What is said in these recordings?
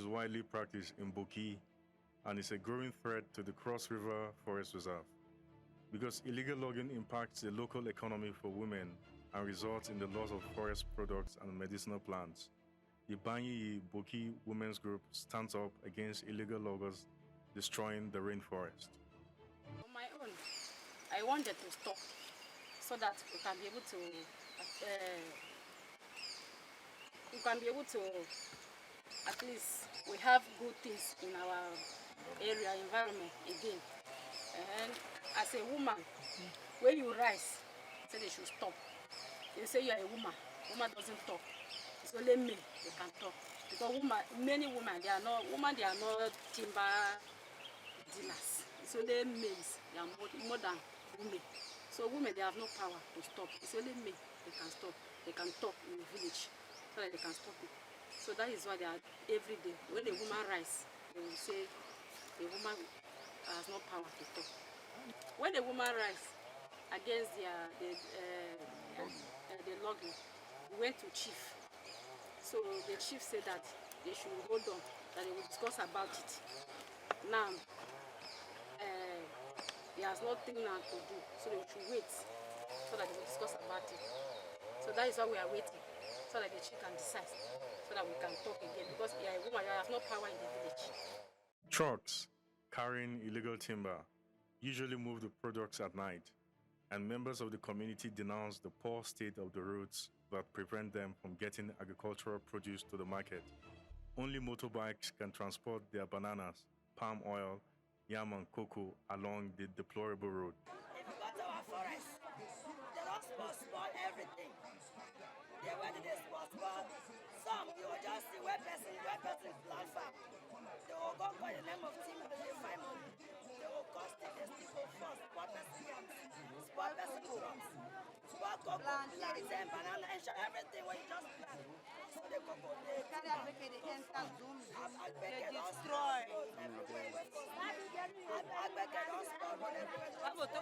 is widely practiced in Boki and is a growing threat to the Cross River Forest Reserve. Because illegal logging impacts the local economy for women and results in the loss of forest products and medicinal plants, the Banyi Boki Women's Group stands up against illegal loggers destroying the rainforest. On my own, I wanted to stop so that at least we have good things in our area environment again. And as a woman, when you rise, say they should stop. They say you are a woman. Woman doesn't talk. It's only men they can talk. Because many women they are not timber dealers. It's only men they are more than women. So women they have no power to stop. It's only men they can stop. They can talk in the village so that they can stop it. So that is why they are every day. When the woman rise, they will say the woman has no power to talk. When the woman rise against the logging, we went to chief. So the chief said that they should hold on, that they will discuss about it. Now, he has nothing now to do, so they should wait so that they will discuss about it. So that is why we are waiting, so that the chief can decide, so that we can talk again. Because you are a woman, you have no power in the village. Trucks carrying illegal timber usually move the products at night, and members of the community denounce the poor state of the roads that prevent them from getting agricultural produce to the market. Only motorbikes can transport their bananas, palm oil, yam and cocoa along the deplorable road. If you go to our forest, they don't spoil everything. They went to this spoil. Some you will just see where person plant farm. They will go by the name of timber, they find money. They will cost it, they still go first. Spoil person yams, spoil person crops, spoil cocoa, plants and banana and everything when you just plant. So they go, they destroy.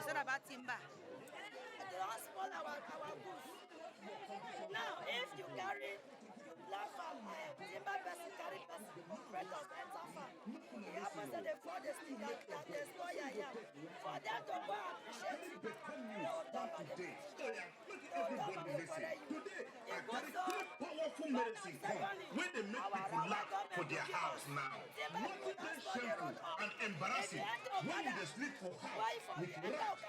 What about timber? They don't spoil our goods. Now, if you carry plant farm, timber person carry person, let us enter farm. You have to say they for the stick that they spoil your yam. For them to go appreciate you. They will talk about the fish. They will talk about the for you. It goes so. Powerful medicine come when they make people laugh for their house now. Look at this shameful and embarrassing when they sleep for house with rats.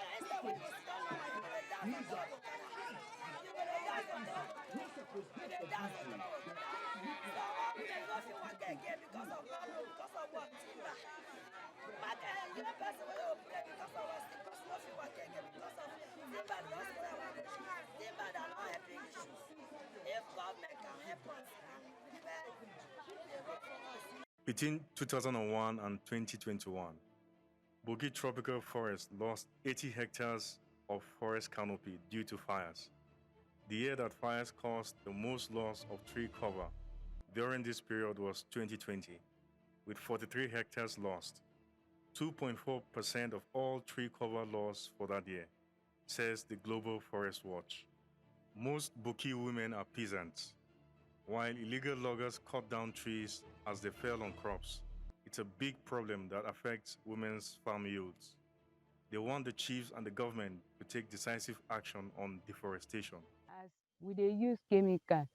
Between 2001 and 2021, Boki Tropical Forest lost 80 hectares of forest canopy due to fires. The year that fires caused the most loss of tree cover during this period was 2020, with 43 hectares lost, 2.4% of all tree cover loss for that year, says the Global Forest Watch. Most Boki women are peasants, while illegal loggers cut down trees as they fell on crops. It's a big problem that affects women's farm yields. They want the chiefs and the government to take decisive action on deforestation. As we dey use chemicals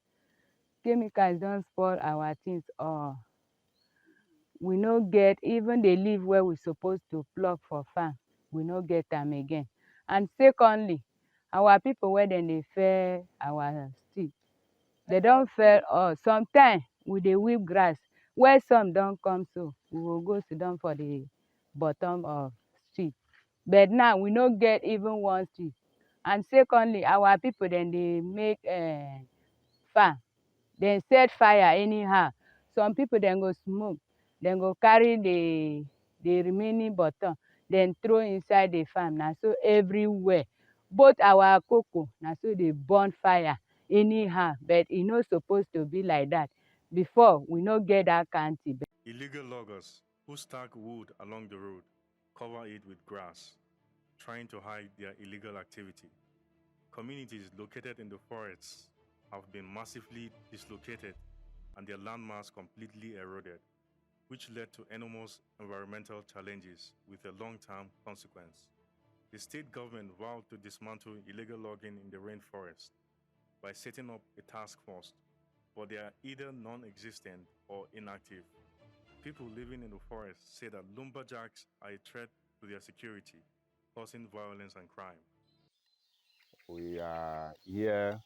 don't spoil our things all. We no get even the leaf where we supposed to pluck for farm, we no get them again. And secondly, our people where then they fair our stick, they don't fair us. Sometimes we dey weed grass, where some don't come so, we will go sit down for the bottom of street. But now we no get even one street. And secondly, our people then they make farm, then set fire anyhow. Some people then go smoke, then go carry the remaining bottom, then throw inside the farm. Now so everywhere, both our cocoa, now so they burn fire anyhow. But it not supposed to be like that. Before we no get that county. Illegal loggers who stack wood along the road cover it with grass, trying to hide their illegal activity. Communities located in the forests have been massively dislocated and their landmass completely eroded. which led to enormous environmental challenges with a long-term consequence. The state government vowed to dismantle illegal logging in the rainforest by setting up a task force, but they are either non-existent or inactive. People living in the forest say that lumberjacks are a threat to their security, causing violence and crime. We are here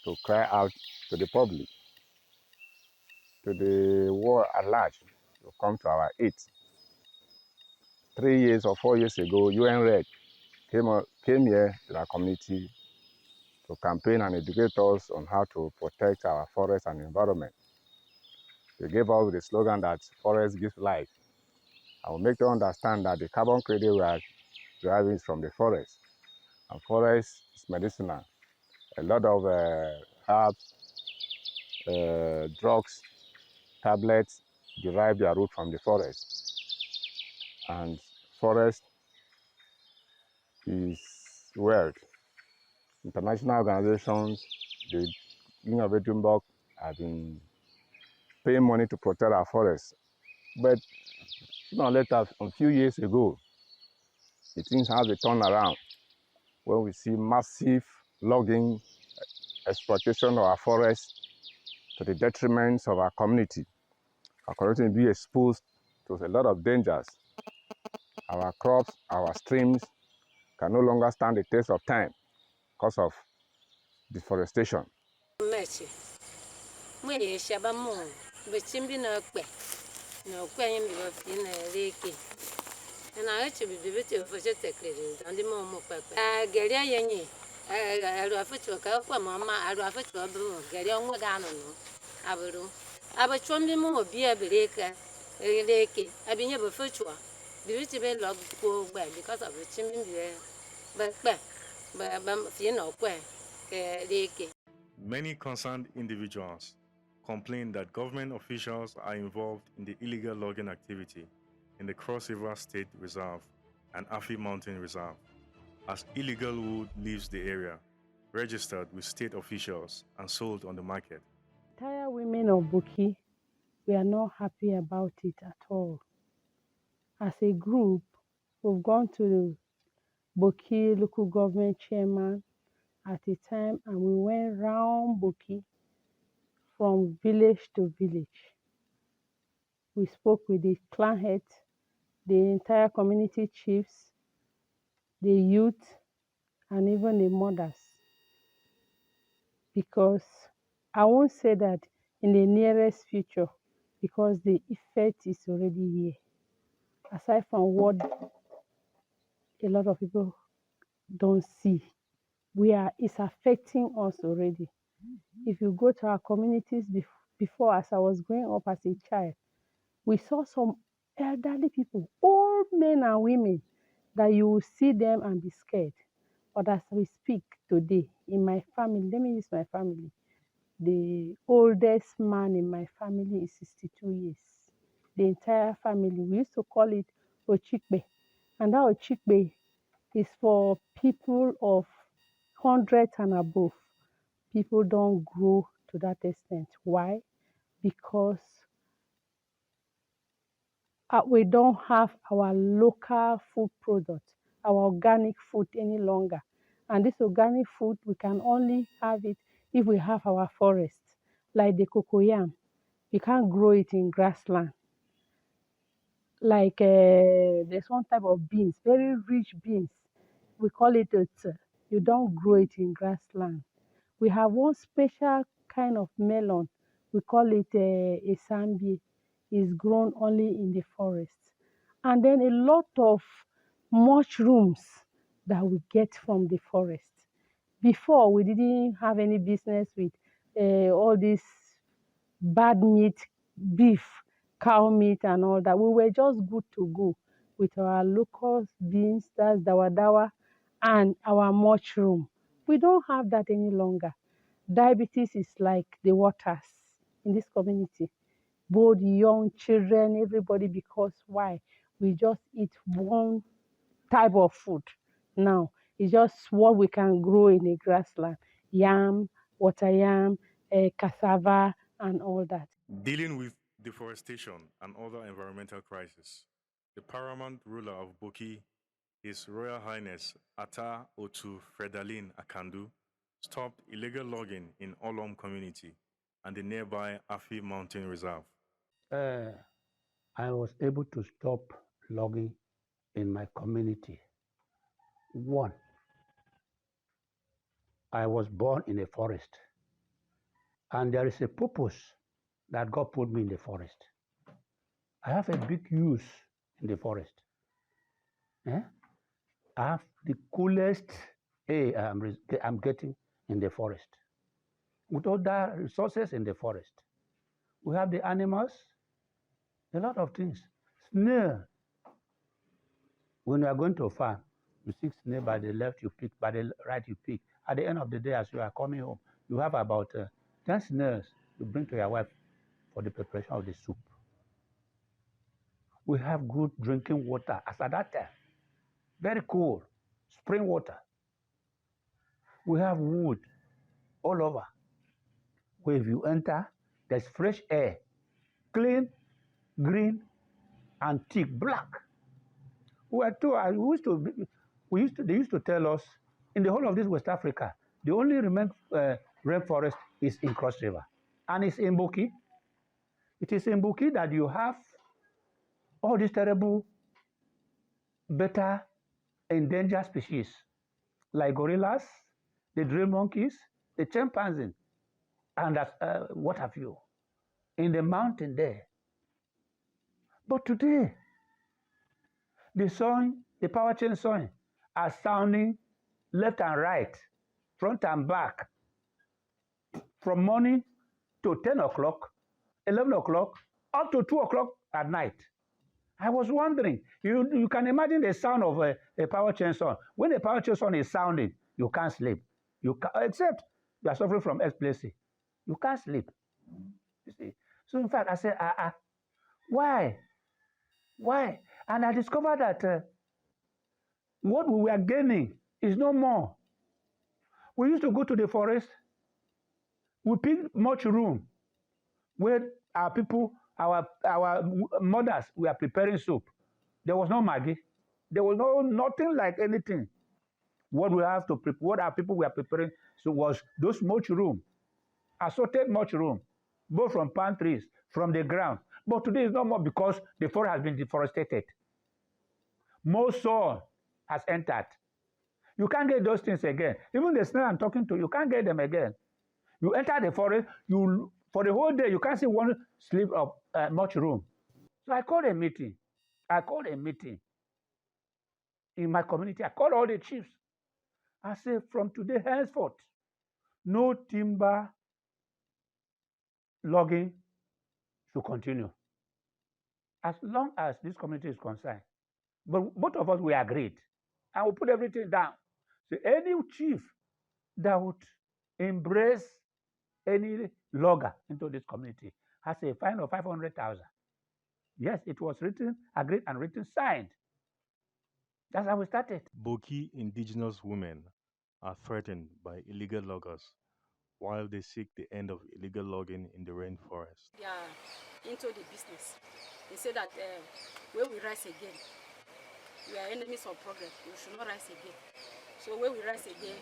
to cry out to the public, to the world at large, to come to our aid. 3 years or 4 years ago, UN Red came here to our community to campaign and educate us on how to protect our forest and environment. They gave us the slogan that forest gives life. I will make them understand that the carbon credit we are deriving is from the forest, and forest is medicinal. A lot of herbs, drugs, tablets derive their root from the forest. And forest is wealth. International organizations, the Union of Edinburgh, have been paying money to protect our forests. But sooner or later, a few years ago, the things have a turnaround when we see massive logging, exploitation of our forests to the detriment of our community. Our community will be exposed to a lot of dangers. Our crops, our streams can no longer stand the test of time because of deforestation. Many concerned individuals complain that government officials are involved in the illegal logging activity in the Cross River State Reserve and Afi Mountain Reserve, as illegal wood leaves the area, registered with state officials and sold on the market. Entire women of Boki, we are not happy about it at all. As a group, we've gone to Boki local government chairman at a time, and we went round Boki from village to village. We spoke with the clan heads, the entire community chiefs, the youth, and even the mothers. Because I won't say that in the nearest future, because the effect is already here. Aside from what a lot of people don't see, it's affecting us already. If you go to our communities before, as I was growing up as a child, we saw some elderly people, old men and women, that you will see them and be scared. But as we speak today, in my family, let me use my family, the oldest man in my family is 62 years. The entire family, we used to call it Ochikbe. And that Ochikbe is for people of 100 and above. People don't grow to that extent. Why? Because we don't have our local food products, our organic food any longer. And this organic food, we can only have it if we have our forests, like the cocoyam. You can't grow it in grassland. Like there's one type of beans, very rich beans. We call it otse. You don't grow it in grassland. We have one special kind of melon. We call it a sambi. It's grown only in the forest. And then a lot of mushrooms that we get from the forest. Before, we didn't have any business with all this bad meat, beef, cow meat, and all that. We were just good to go with our local beans, that's dawa, and our mushroom. We don't have that any longer. Diabetes is like the waters in this community. Both young children, everybody, because why? We just eat one type of food now. It's just what we can grow in a grassland. Yam, water yam, cassava, and all that. Dealing with deforestation, and other environmental crises. The paramount ruler of Boki, His Royal Highness Ata Otu Fredalin Akandu, stopped illegal logging in Olom community and the nearby Afi Mountain Reserve. I was able to stop logging in my community. One, I was born in a forest, and there is a purpose that God put me in the forest. I have a big use in the forest. I have the coolest air I'm getting in the forest. With all the resources in the forest, we have the animals, a lot of things. Snail. When you are going to a farm, you see snail by the left, you pick, by the right, you pick. At the end of the day, as you are coming home, you have about 10 snails you bring to your wife for the preparation of the soup. We have good drinking water as at that time. Very cool. Spring water. We have wood all over. Where if you enter, there's fresh air, clean, green, and thick, black. They used to tell us, in the whole of this West Africa, the only remaining rainforest is in Cross River. And it's in Boki. It is in Boki that you have all these terrible, better, endangered species, like gorillas, the drill monkeys, the chimpanzee, and what have you, in the mountain there. But today, the power chain song are sounding left and right, front and back, from morning to 10 o'clock, 11 o'clock, up to 2 o'clock at night. I was wondering, you can imagine the sound of a power chain song. When the power chain song is sounding, you can't sleep. Except you are suffering from epilepsy. You can't sleep. You see? So in fact, I said, why? Why? And I discovered that what we were gaining is no more. We used to go to the forest. We picked much room where our people, our mothers were preparing soup. There was no Maggi. There was nothing like anything. What our people were preparing was those much room, assorted much room, both from palm trees, from the ground. But today is no more because the forest has been deforested. More soil has entered. You can't get those things again. Even the snail I'm talking to, you can't get them again. You enter the forest, for the whole day, you can't see one slip of much room. So I called a meeting. In my community. I called all the chiefs. I said, from today henceforth, no timber logging should continue, as long as this community is concerned. But both of us, we agreed. And we put everything down. So any chief that would embrace any logger into this community has a fine of 500,000. Yes, it was written, agreed, and written, signed. That's how we started. Boki indigenous women are threatened by illegal loggers while they seek the end of illegal logging in the rainforest. They are into the business. They say that when we rise again, we are enemies of progress. We should not rise again. So when we rise again,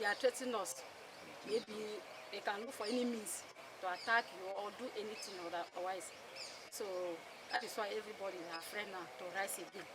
they are threatening us. Maybe they can look for any means to attack you or do anything otherwise. So that is why everybody is afraid now to rise again.